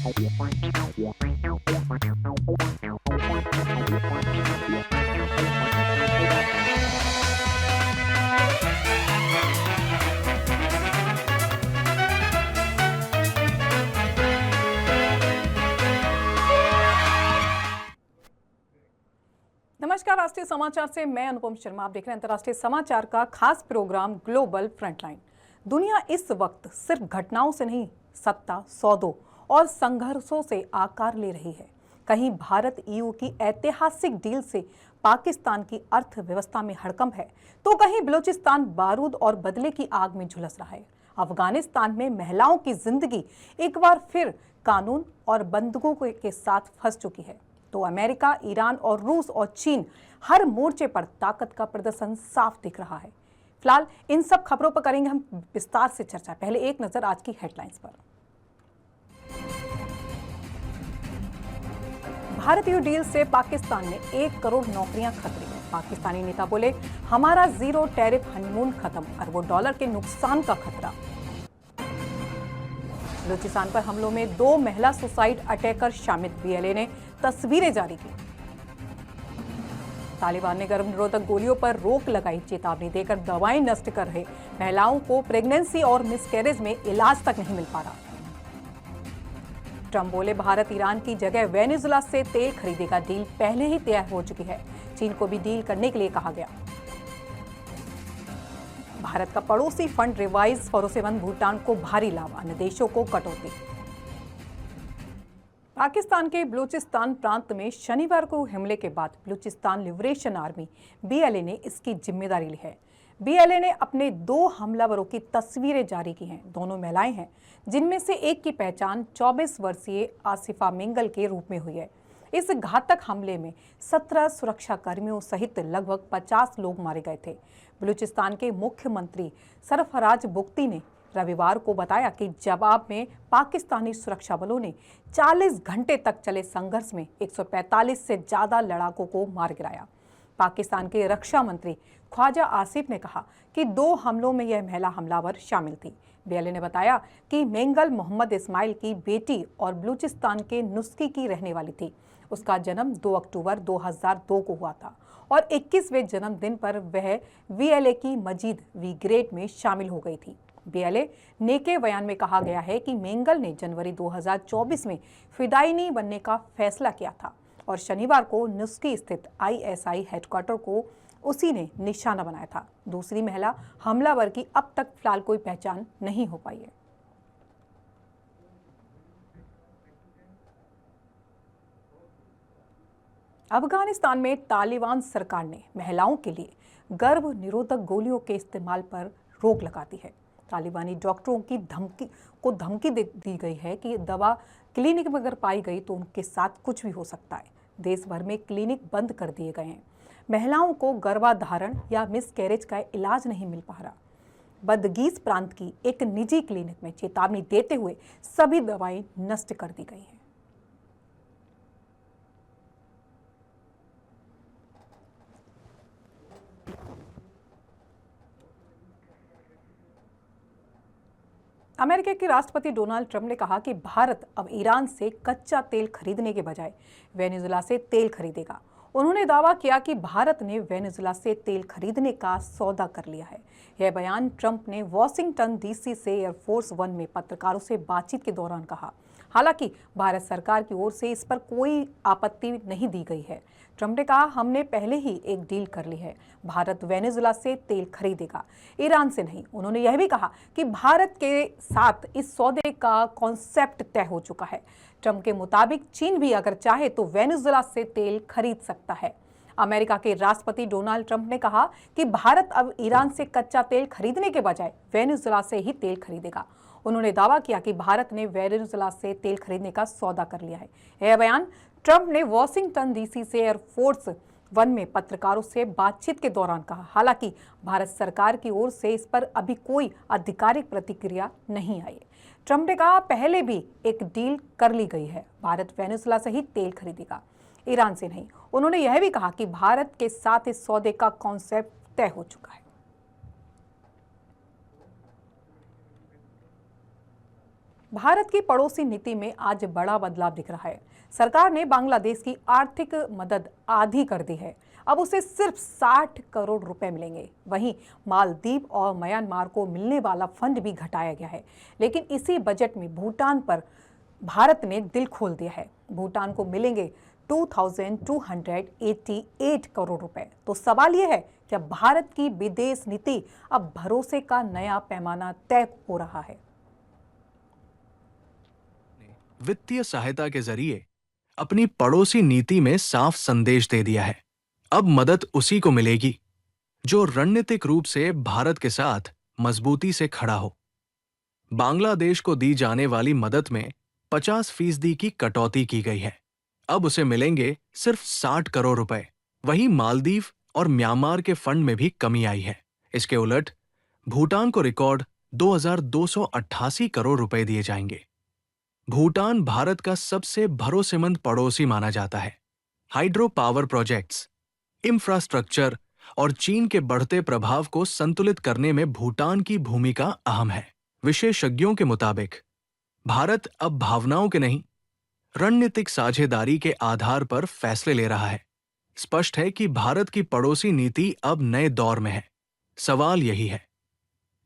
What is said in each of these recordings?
नमस्कार, राष्ट्रीय समाचार से मैं अनुपम शर्मा। आप देख रहे हैं अंतर्राष्ट्रीय समाचार का खास प्रोग्राम ग्लोबल फ्रंटलाइन। दुनिया इस वक्त सिर्फ घटनाओं से नहीं, सत्ता, सौदों और संघर्षों से आकार ले रही है। कहीं भारत ईयू की ऐतिहासिक डील से पाकिस्तान की अर्थव्यवस्था में हड़कंप है, तो कहीं बलूचिस्तान बारूद और बदले की आग में झुलस रहा है। अफगानिस्तान में महिलाओं की जिंदगी एक बार फिर कानून और बंदूकों के साथ फंस चुकी है। तो अमेरिका, ईरान और रूस और चीन हर मोर्चे पर ताकत का प्रदर्शन साफ दिख रहा है। फिलहाल इन सब खबरों पर करेंगे हम विस्तार से चर्चा। पहले एक नजर आज की हेडलाइंस पर। भारत ईयू डील से पाकिस्तान में 1 करोड़ नौकरियां खतरे में। पाकिस्तानी नेता बोले, हमारा जीरो टैरिफ हनीमून खत्म, अरबों डॉलर के नुकसान का खतरा। बलूचिस्तान पर हमलों में 2 महिला सुसाइड अटैकर शामिल, बीएलए ने तस्वीरें जारी की। तालिबान ने गर्भ निरोधक गोलियों पर रोक लगाई, चेतावनी देकर दवाएं नष्ट कर रहे महिलाओं को प्रेगनेंसी और मिसकैरेज में इलाज तक नहीं मिल पा रहा। ट्रंप बोले, भारत ईरान की जगह वेनेजुएला से तेल खरीदेगा, डील पहले ही तय हो चुकी है। चीन को भी डील करने के लिए कहा गया। भारत का पड़ोसी फंड रिवाइज भरोसेमंद, भूटान को भारी लाभ, अन्य देशों को कटौती। पाकिस्तान के बलूचिस्तान प्रांत में शनिवार को हमले के बाद बलूचिस्तान लिबरेशन आर्मी बीएलए ने इसकी जिम्मेदारी ली है। बीएलए ने अपने 2 हमलावरों की तस्वीरें जारी की हैं। दोनों महिलाएं हैं, जिनमें से एक की पहचान 24 वर्षीय आसिफा मिंगल के रूप में हुई है। इस घातक हमले में 17 सुरक्षा कर्मियों सहित लगभग 50 लोग मारे गए थे। बलूचिस्तान के मुख्यमंत्री सरफराज बुख्ती ने रविवार को बताया कि जवाब में पाकिस्तानी सुरक्षा बलों ने 40 घंटे तक चले संघर्ष में 145 से ज्यादा लड़ाकों को मार गिराया। पाकिस्तान के रक्षा मंत्री ख्वाजा आसिफ ने कहा कि 2 हमलों में यह महिला हमलावर शामिल थी। बीएलए ने बताया कि मेंगल मोहम्मद इस्माइल की बेटी और बलूचिस्तान के नुस्की की रहने वाली थी। उसका जन्म 2 अक्टूबर 2002 को हुआ था और 21वें जन्मदिन पर वह बीएलए की मजीद वी ग्रेड में शामिल हो गई थी। बीएलए ने के बयान में कहा गया है कि मेंगल ने जनवरी 2024 में फिदायिनी बनने का फैसला किया था और शनिवार को नुस्की स्थित आईएसआई हेडक्वार्टर को उसी ने निशाना बनाया था। दूसरी महिला हमलावर की अब तक फिलहाल कोई पहचान नहीं हो पाई है। अफगानिस्तान में तालिबान सरकार ने महिलाओं के लिए गर्भ निरोधक गोलियों के इस्तेमाल पर रोक लगा दी है। तालिबानी डॉक्टरों की धमकी दी गई है कि दवा क्लिनिक में अगर पाई गई तो उनके साथ कुछ भी हो सकता है। देश भर में क्लिनिक बंद कर दिए गए हैं। महिलाओं को गर्भाधारण या मिसकैरेज का इलाज नहीं मिल पा रहा। बदगीस प्रांत की एक निजी क्लिनिक में चेतावनी देते हुए सभी दवाएं नष्ट कर दी गई हैं। अमेरिका के राष्ट्रपति डोनाल्ड ट्रंप ने कहा कि भारत अब ईरान से कच्चा तेल खरीदने के बजाय वेनेजुएला से तेल खरीदेगा। उन्होंने दावा किया कि भारत ने वेनेजुएला से तेल खरीदने का सौदा कर लिया है। यह बयान ट्रंप ने वॉशिंगटन डीसी से एयरफोर्स 1 में पत्रकारों से बातचीत के दौरान कहा। हालांकि भारत सरकार की ओर से इस पर कोई आपत्ति नहीं दी गई है। ट्रंप ने कहा, हमने पहले ही एक डील कर ली है, भारत वेनेजुएला से तेल खरीदेगा, ईरान से नहीं। उन्होंने यह भी कहा कि भारत के साथ इस सौदे का कॉन्सेप्ट तय हो चुका है। ट्रंप के मुताबिक चीन भी अगर चाहे तो वेनेजुएला से तेल खरीद सकता है। अमेरिका के राष्ट्रपति डोनाल्ड ट्रंप ने कहा कि भारत अब ईरान से कच्चा तेल खरीदने के बजाय वेनेजुएला से ही तेल खरीदेगा। उन्होंने दावा किया कि भारत ने वेनेजुएला से तेल खरीदने का सौदा कर लिया है। यह बयान ट्रंप ने वॉशिंगटन डीसी से एयरफोर्स 1 में पत्रकारों से बातचीत के दौरान कहा। हालांकि भारत सरकार की ओर से इस पर अभी कोई आधिकारिक प्रतिक्रिया नहीं आई है। ट्रंप ने कहा, पहले भी एक डील कर ली गई है, भारत वेनेजुएला से ही तेल खरीदेगा, ईरान से नहीं। उन्होंने यह भी कहा कि भारत के साथ इस सौदे का कॉन्सेप्ट तय हो चुका है। भारत की पड़ोसी नीति में आज बड़ा बदलाव दिख रहा है। सरकार ने बांग्लादेश की आर्थिक मदद आधी कर दी है। अब उसे सिर्फ 60 करोड़ रुपए मिलेंगे। वहीं मालदीव और म्यांमार को मिलने वाला फंड भी घटाया गया है। लेकिन इसी बजट में भूटान पर भारत ने दिल खोल दिया है। भूटान को मिलेंगे 2288 करोड़ रुपए। तो सवाल यह है, क्या भारत की विदेश नीति अब भरोसे का नया पैमाना तय हो रहा है? वित्तीय सहायता के जरिए अपनी पड़ोसी नीति में साफ संदेश दे दिया है। अब मदद उसी को मिलेगी जो रणनीतिक रूप से भारत के साथ मजबूती से खड़ा हो। बांग्लादेश को दी जाने वाली मदद में 50% की कटौती की गई है। अब उसे मिलेंगे सिर्फ 60 करोड़ रुपए। वहीं मालदीव और म्यांमार के फंड में भी कमी आई है। इसके उलट भूटान को रिकॉर्ड 2288 करोड़ रुपए दिए जाएंगे। भूटान भारत का सबसे भरोसेमंद पड़ोसी माना जाता है। हाइड्रो पावर प्रोजेक्ट्स, इंफ्रास्ट्रक्चर और चीन के बढ़ते प्रभाव को संतुलित करने में भूटान की भूमिका अहम है। विशेषज्ञों के मुताबिक भारत अब भावनाओं के नहीं, रणनीतिक साझेदारी के आधार पर फैसले ले रहा है। स्पष्ट है कि भारत की पड़ोसी नीति अब नए दौर में है। सवाल यही है,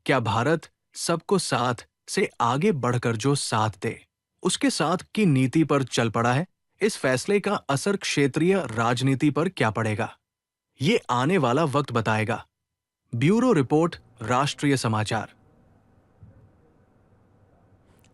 क्या भारत सबको साथ से आगे बढ़कर जो साथ दे, उसके साथ की नीति पर चल पड़ा है? इस फैसले का असर क्षेत्रीय राजनीति पर क्या पड़ेगा, ये आने वाला वक्त बताएगा। ब्यूरो रिपोर्ट, राष्ट्रीय समाचार।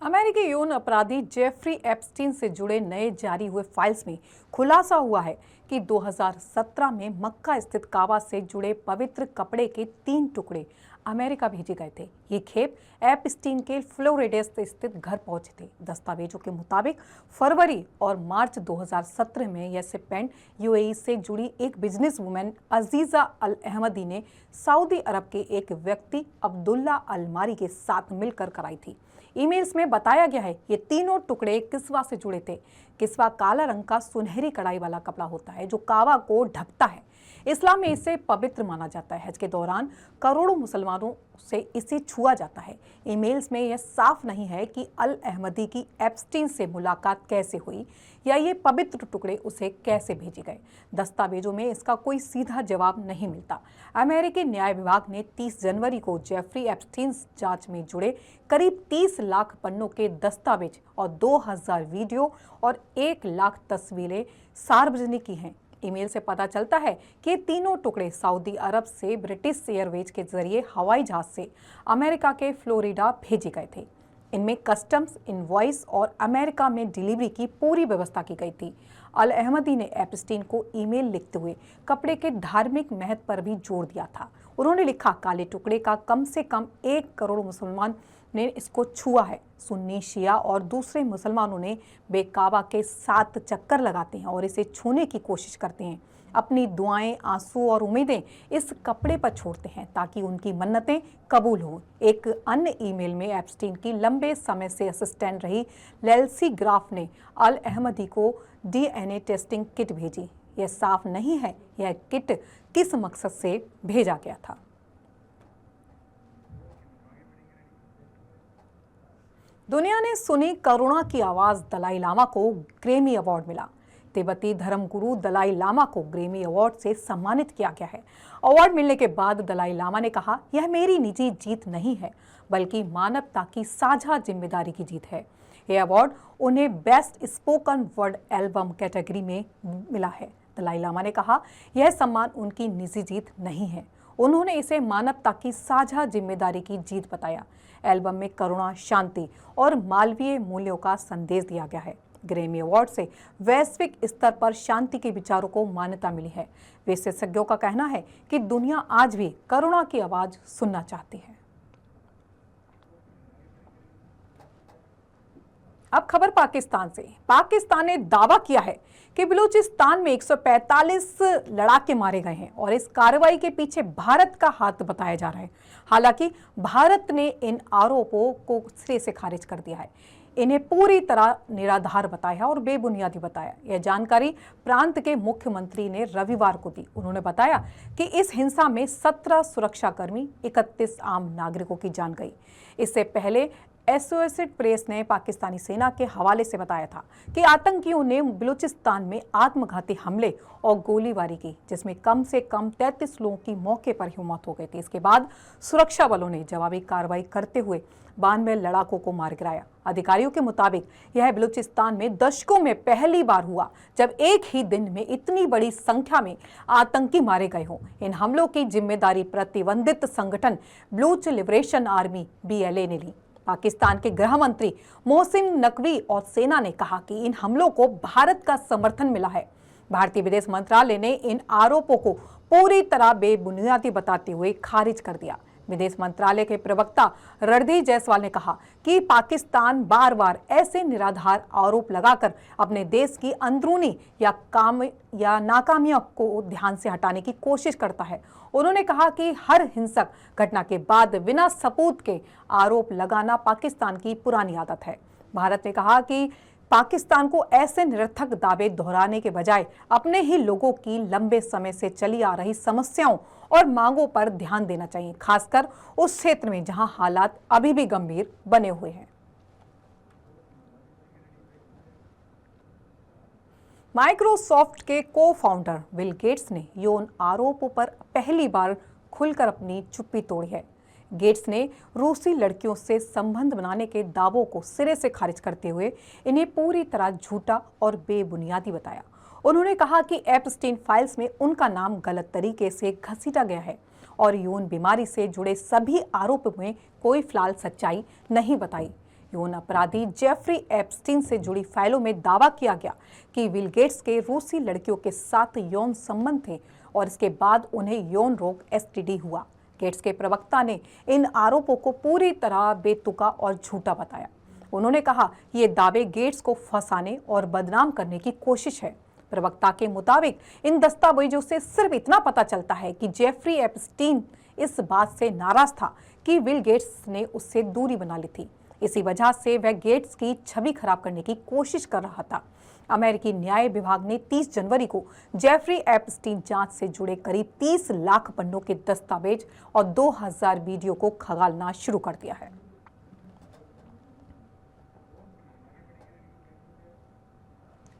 अमेरिकी यौन अपराधी जेफरी एप्स्टीन से जुड़े नए जारी हुए फाइल्स में खुलासा हुआ है कि 2017 में मक्का स्थित काबा से जुड़े पवित्र कपड़े के 3 टुकड़े अमेरिका भेजे गए थे। ये खेप एप्स्टीन के फ्लोरिडा स्थित घर पहुंचे थे। दस्तावेजों के मुताबिक फरवरी और मार्च 2017 में यह शिपमेंट यूएई से जुड़ी एक बिजनेस वुमेन अजीजा अल अहमदी ने सऊदी अरब के एक व्यक्ति अब्दुल्ला अल मारी के साथ मिलकर कराई थी। ईमेल्स में बताया गया है ये तीनों टुकड़े किस्वा से जुड़े थे। किस्वा काला रंग का सुनहरी कढ़ाई वाला कपड़ा होता है जो काबा को ढकता है। इस्लाम में इसे पवित्र माना जाता है। हज के दौरान करोड़ों मुसलमानों से इसे छुआ जाता है। ईमेल्स में यह साफ नहीं है कि अल अहमदी की एप्स्टीन से मुलाकात कैसे हुई या ये पवित्र टुकड़े उसे कैसे भेजे गए। दस्तावेजों में इसका कोई सीधा जवाब नहीं मिलता। अमेरिकी न्याय विभाग ने 30 जनवरी को जेफरी एप्स्टीन जांच में जुड़े करीब 30 लाख पन्नों के दस्तावेज और 2000 वीडियो और 1 लाख तस्वीरें सार्वजनिक की हैं। ईमेल से पता चलता है कि तीनों टुकड़े सऊदी अरब से ब्रिटिश एयरवेज के जरिए हवाई जहाज से अमेरिका के फ्लोरिडा भेजे गए थे। इनमें कस्टम्स, इनवॉइस और अमेरिका में डिलीवरी की पूरी व्यवस्था की गई थी। अल अहमदी ने एप्स्टीन को ईमेल लिखते हुए कपड़े के धार्मिक महत्व पर भी जोर दिया था। उन्होंने लिखा, काले टुकड़े का कम से कम 1 करोड़ मुसलमान ने इसको छुआ है। सुन्नी, शिया और दूसरे मुसलमानों ने बेकाबा के 7 चक्कर लगाते हैं और इसे छूने की कोशिश करते हैं। अपनी दुआएं, आंसू और उम्मीदें इस कपड़े पर छोड़ते हैं ताकि उनकी मन्नतें कबूल हों। एक अन्य ईमेल में एप्स्टीन की लंबे समय से असिस्टेंट रही लेल्सी ग्राफ ने अल अहमदी को डीएनए टेस्टिंग किट भेजी। यह साफ नहीं है यह किट किस मकसद से भेजा गया था। दुनिया ने सुनी करुणा की आवाज। दलाई लामा को ग्रैमी अवार्ड मिला। तिब्बती धर्मगुरु दलाई लामा को ग्रैमी अवार्ड से सम्मानित किया गया है। अवार्ड मिलने के बाद दलाई लामा ने कहा, यह मेरी निजी जीत नहीं है बल्कि मानवता की साझा जिम्मेदारी की जीत है। यह अवार्ड उन्हें best spoken word album category में मिला है। दलाई लामा ने कहा, यह सम्मान उनकी निजी जीत नहीं है। उन्होंने इसे मानवता की साझा जिम्मेदारी की जीत बताया। एल्बम में करुणा, शांति और मानवीय मूल्यों का संदेश दिया गया है। ग्रैमी अवार्ड से वैश्विक स्तर पर शांति के विचारों को मान्यता मिली है। विशेषज्ञों का कहना है कि दुनिया आज भी करुणा की आवाज सुनना चाहती है। अब खबर पाकिस्तान से। पाकिस्तान ने दावा किया है कि बलूचिस्तान में 145 लड़ाके मारे गए हैं और इस कार्रवाई के पीछे भारत का हाथ बताया जा रहा है। हालांकि भारत ने इन आरोपों को सिरे से खारिज कर दिया है। इन्हें पूरी तरह निराधार बताया और बेबुनियादी बताया। यह जानकारी प्रांत के मुख्यमंत्री ने रविवार को दी। उन्होंने बताया कि इस हिंसा में 17 सुरक्षाकर्मी, 31 आम नागरिकों की जान गई। इससे पहले एसोसिएटेड प्रेस ने पाकिस्तानी सेना के हवाले से बताया था कि आतंकियों ने बलूचिस्तान में आत्मघाती हमले और गोलीबारी की, जिसमें कम से कम 33 लोगों की मौके पर ही मौत हो गई थी। इसके बाद सुरक्षा बलों ने जवाबी कार्रवाई करते हुए 92 लड़ाकों को मार गिराया। अधिकारियों के मुताबिक यह बलूचिस्तान में दशकों में पहली बार हुआ जब एक ही दिन में इतनी बड़ी संख्या में आतंकी मारे गए हों। इन हमलों की जिम्मेदारी प्रतिबंधित संगठन बलूच लिबरेशन आर्मी BLA ने ली। पाकिस्तान के गृह मंत्री मोहसिन नकवी और सेना ने कहा कि इन हमलों को भारत का समर्थन मिला है। भारतीय विदेश मंत्रालय ने इन आरोपों को पूरी तरह बेबुनियादी बताते हुए खारिज कर दिया। विदेश मंत्रालय के प्रवक्ता रणधीर जायसवाल ने कहा कि पाकिस्तान बार बार ऐसे निराधार आरोप लगाकर अपने देश की अंदरूनी या नाकामियों को ध्यान से हटाने की कोशिश करता है। उन्होंने कहा कि हर हिंसक घटना के बाद बिना सबूत के आरोप लगाना पाकिस्तान की पुरानी आदत है। भारत ने कहा कि पाकिस्तान को ऐसे निरर्थक दावे दोहराने के बजाय अपने ही लोगों की लंबे समय से चली आ रही समस्याओं और मांगों पर ध्यान देना चाहिए, खासकर उस क्षेत्र में जहां हालात अभी भी गंभीर बने हुए हैं। माइक्रोसॉफ्ट के को-फाउंडर बिल गेट्स ने यौन आरोपों पर पहली बार खुलकर अपनी चुप्पी तोड़ी है। गेट्स ने रूसी लड़कियों से संबंध बनाने के दावों को सिरे से खारिज करते हुए इन्हें पूरी तरह झूठा और बेबुनियादी बताया। उन्होंने कहा कि एप्स्टीन फाइल्स में उनका नाम गलत तरीके से घसीटा गया है और यौन बीमारी से जुड़े सभी आरोपों में कोई फिलहाल सच्चाई नहीं बताई। यौन अपराधी जेफरी एप्स्टीन से जुड़ी फाइलों में दावा किया गया कि बिल गेट्स के रूसी लड़कियों के साथ यौन संबंध थे और इसके बाद उन्हें यौन रोग STD हुआ। गेट्स के प्रवक्ता ने इन आरोपों को पूरी तरह बेतुका और झूठा बताया। उन्होंने कहा ये दावे गेट्स को फंसाने और बदनाम करने की कोशिश है। प्रवक्ता के मुताबिक इन दस्तावेजों से सिर्फ इतना पता चलता है कि जेफरी एप्स्टीन इस बात से नाराज था कि बिल गेट्स ने उससे दूरी बना ली थी। इसी वजह से वह गेट्स की छवि खराब करने की कोशिश कर रहा था। अमेरिकी न्याय विभाग ने 30 जनवरी को जेफरी एप्स्टीन जांच से जुड़े करीब 30 लाख पन्नों के दस्तावेज और 2000 वीडियो को खंगालना शुरू कर दिया है।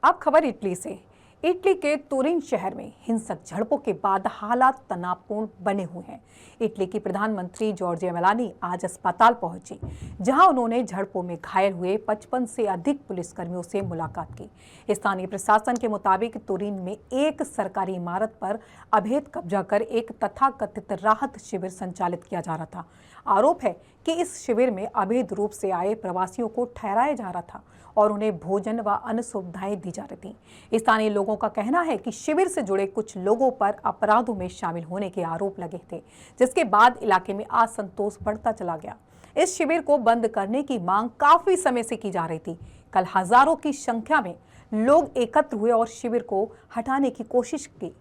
अब खबर इटली से। इटली के तुरिन शहर में हिंसक झड़पों के बाद हालात तनावपूर्ण बने हुए हैं। इटली की प्रधानमंत्री जॉर्जिया मेलोनी आज अस्पताल पहुंची, जहां उन्होंने झड़पों में घायल हुए 55 से अधिक पुलिसकर्मियों से मुलाकात की। स्थानीय प्रशासन के मुताबिक तुरिन में एक सरकारी इमारत पर अवैध कब्जा कर एक तथाकथित राहत शिविर संचालित किया जा रहा था। आरोप है कि इस शिविर में अवैध रूप से आए प्रवासियों को ठहराया जा रहा था और उन्हें भोजन व अन्य सुविधाएं दी जा रही थी। स्थानीय लोगों का कहना है कि शिविर से जुड़े कुछ लोगों पर अपराधों में शामिल होने के आरोप लगे थे, जिसके बाद इलाके में असंतोष बढ़ता चला गया। इस शिविर को बंद करने की मांग काफी समय से की जा रही थी। कल हजारों की संख्या में लोग एकत्र हुए और शिविर को हटाने की कोशिश की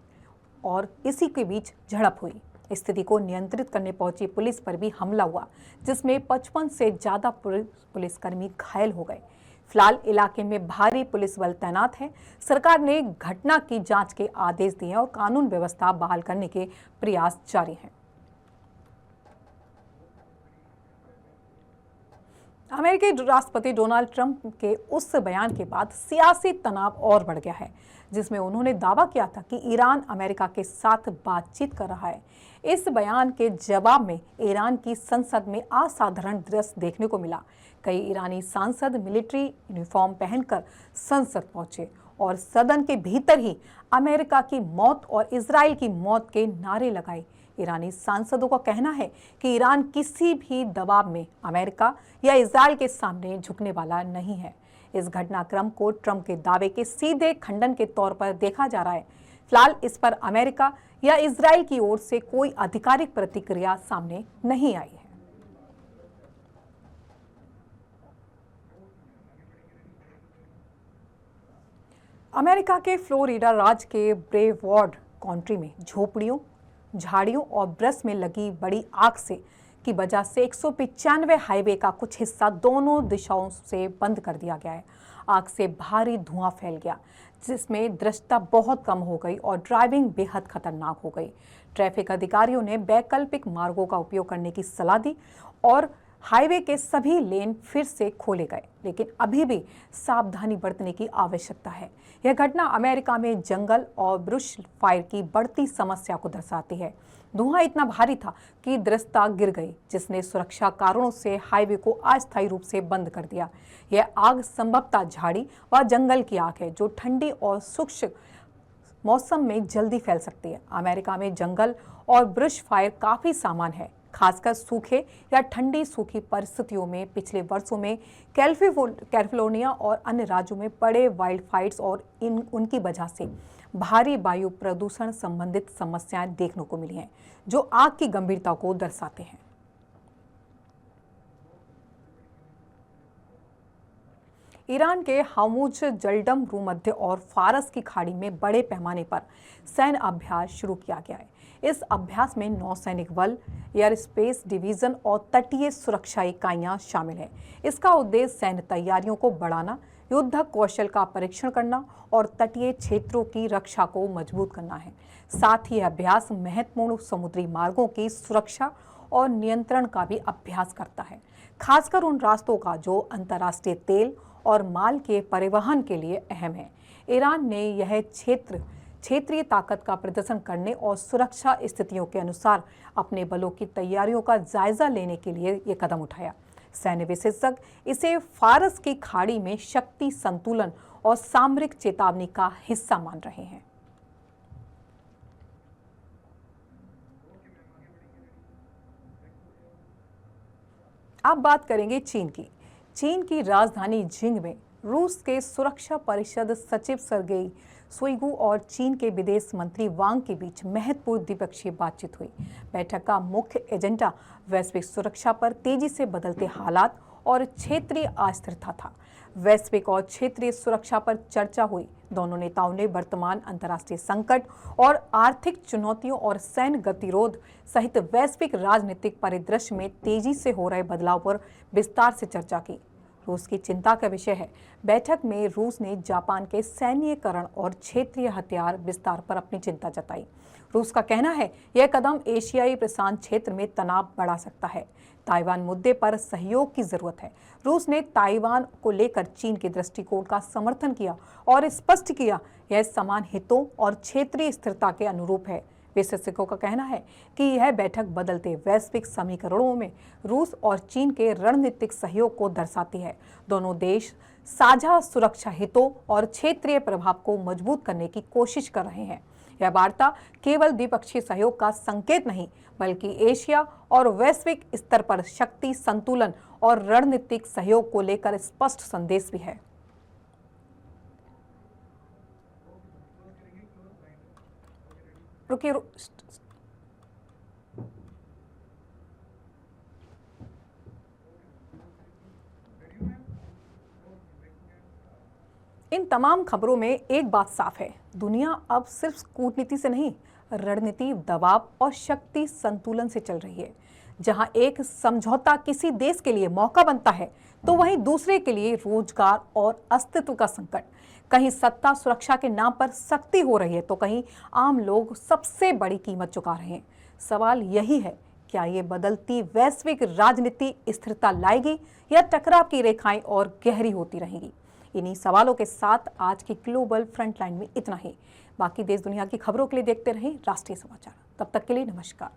और इसी के बीच झड़प हुई। स्थिति को नियंत्रित करने पहुंची पुलिस पर भी हमला हुआ, जिसमें 55 से ज्यादा पुलिसकर्मी घायल हो गए। फिलहाल इलाके में भारी पुलिस बल तैनात है। सरकार ने घटना की जांच के आदेश दिए और कानून व्यवस्था बहाल करने के प्रयास जारी हैं। अमेरिकी राष्ट्रपति डोनाल्ड ट्रंप के उस बयान के बाद सियासी तनाव और बढ़ गया है, जिसमें उन्होंने दावा किया था कि ईरान अमेरिका के साथ बातचीत कर रहा है। इस बयान के जवाब में ईरान की संसद में असाधारण दृश्य देखने को मिला। कई ईरानी सांसद मिलिट्री यूनिफॉर्म पहनकर संसद पहुंचे और सदन के भीतर ही अमेरिका की मौत और इजराइल की मौत के नारे लगाए। ईरानी सांसदों का कहना है कि ईरान किसी भी दबाव में अमेरिका या इजराइल के सामने झुकने वाला नहीं है। इस घटनाक्रम को ट्रंप के दावे के सीधे खंडन के तौर पर देखा जा रहा है। फिलहाल इस पर अमेरिका या इजराइल की ओर से कोई आधिकारिक प्रतिक्रिया सामने नहीं आई है। अमेरिका के फ्लोरिडा राज्य के ब्रेवॉर्ड काउंटी में झोपड़ियों, झाड़ियों और ब्रश में लगी बड़ी आग से की वजह से 195 हाईवे का कुछ हिस्सा दोनों दिशाओं से बंद कर दिया गया है। आग से भारी धुआं फैल गया, जिसमें दृश्यता बहुत कम हो गई और ड्राइविंग बेहद खतरनाक हो गई। ट्रैफिक अधिकारियों ने वैकल्पिक मार्गों का उपयोग करने की सलाह दी और हाईवे के सभी लेन फिर से खोले गए, लेकिन अभी भी सावधानी बरतने की आवश्यकता है। यह घटना अमेरिका में जंगल और ब्रुश फायर की बढ़ती समस्या को दर्शाती है। धुआं इतना भारी था कि दृश्यता गिर गई, जिसने सुरक्षा कारणों से हाईवे को अस्थायी रूप से बंद कर दिया। यह आग संभवतः झाड़ी व जंगल की आग है, जो ठंडी और शुष्क मौसम में जल्दी फैल सकती है। अमेरिका में जंगल और ब्रुश फायर काफी सामान्य है, खासकर सूखे या ठंडी सूखी परिस्थितियों में। पिछले वर्षों में कैलिफोर्निया और अन्य राज्यों में बड़े वाइल्ड फायर्स और उनकी वजह से भारी वायु प्रदूषण संबंधित समस्याएं देखने को मिली हैं, जो आग की गंभीरता को दर्शाते हैं। ईरान के हामुज, जलडम, भूमध्य और फारस की खाड़ी में बड़े पैमाने पर सैन्य अभ्यास शुरू किया गया है। इस अभ्यास में नौसैनिक बल, एयर स्पेस डिवीजन और तटीय सुरक्षा इकाइयां शामिल हैं। इसका उद्देश्य सैन्य तैयारियों को बढ़ाना, युद्ध कौशल का परीक्षण करना और तटीय क्षेत्रों की रक्षा को मजबूत करना है। साथ ही यह अभ्यास महत्वपूर्ण समुद्री मार्गों की सुरक्षा और नियंत्रण का भी अभ्यास करता है, खासकर उन रास्तों का जो अंतर्राष्ट्रीय तेल और माल के परिवहन के लिए अहम है। ईरान ने यह क्षेत्रीय ताकत का प्रदर्शन करने और सुरक्षा स्थितियों के अनुसार अपने बलों की तैयारियों का जायजा लेने के लिए यह कदम उठाया। सैन्य विशेषज्ञ इसे फारस की खाड़ी में शक्ति संतुलन और सामरिक चेतावनी का हिस्सा मान रहे हैं। अब बात करेंगे चीन की। चीन की राजधानी जिंग में रूस के सुरक्षा परिषद सचिव सर्गेई शोइगु और चीन के विदेश मंत्री वांग के बीच महत्वपूर्ण द्विपक्षीय बातचीत हुई। बैठक का मुख्य एजेंडा वैश्विक सुरक्षा पर तेजी से बदलते हालात और क्षेत्रीय अस्थिरता था। वैश्विक और क्षेत्रीय सुरक्षा पर चर्चा हुई। दोनों नेताओं ने वर्तमान अंतर्राष्ट्रीय संकट और आर्थिक चुनौतियों और सैन्य गतिरोध सहित वैश्विक राजनीतिक परिदृश्य में तेजी से हो रहे बदलाव पर विस्तार से चर्चा की। रूस की चिंता का विषय है। बैठक में रूस ने जापान के सैन्यीकरण और क्षेत्रीय हथियार विस्तार पर अपनी चिंता जताई। रूस का कहना है यह कदम एशियाई प्रशांत क्षेत्र में तनाव बढ़ा सकता है। ताइवान मुद्दे पर सहयोग की जरूरत है। रूस ने ताइवान को लेकर चीन के दृष्टिकोण का समर्थन किया और स्पष्ट किया यह समान हितों और क्षेत्रीय स्थिरता के अनुरूप है। विशेषज्ञों का कहना है कि यह बैठक बदलते वैश्विक समीकरणों में रूस और चीन के रणनीतिक सहयोग को दर्शाती है। दोनों देश साझा सुरक्षा हितों और क्षेत्रीय प्रभाव को मजबूत करने की कोशिश कर रहे हैं। यह वार्ता केवल द्विपक्षीय सहयोग का संकेत नहीं, बल्कि एशिया और वैश्विक स्तर पर शक्ति संतुलन और रणनीतिक सहयोग को लेकर स्पष्ट संदेश भी है। रुकिए, इन तमाम खबरों में एक बात साफ है, दुनिया अब सिर्फ कूटनीति से नहीं, रणनीति, दबाव और शक्ति संतुलन से चल रही है। जहां एक समझौता किसी देश के लिए मौका बनता है, तो वहीं दूसरे के लिए रोजगार और अस्तित्व का संकट। कहीं सत्ता सुरक्षा के नाम पर सख्ती हो रही है, तो कहीं आम लोग सबसे बड़ी कीमत चुका रहे हैं। सवाल यही है, क्या ये बदलती वैश्विक राजनीति स्थिरता लाएगी या टकराव की रेखाएं और गहरी होती रहेंगी? इन्हीं सवालों के साथ आज की ग्लोबल फ्रंटलाइन में इतना ही। बाकी देश दुनिया की खबरों के लिए देखते रहें राष्ट्रीय समाचार। तब तक के लिए नमस्कार।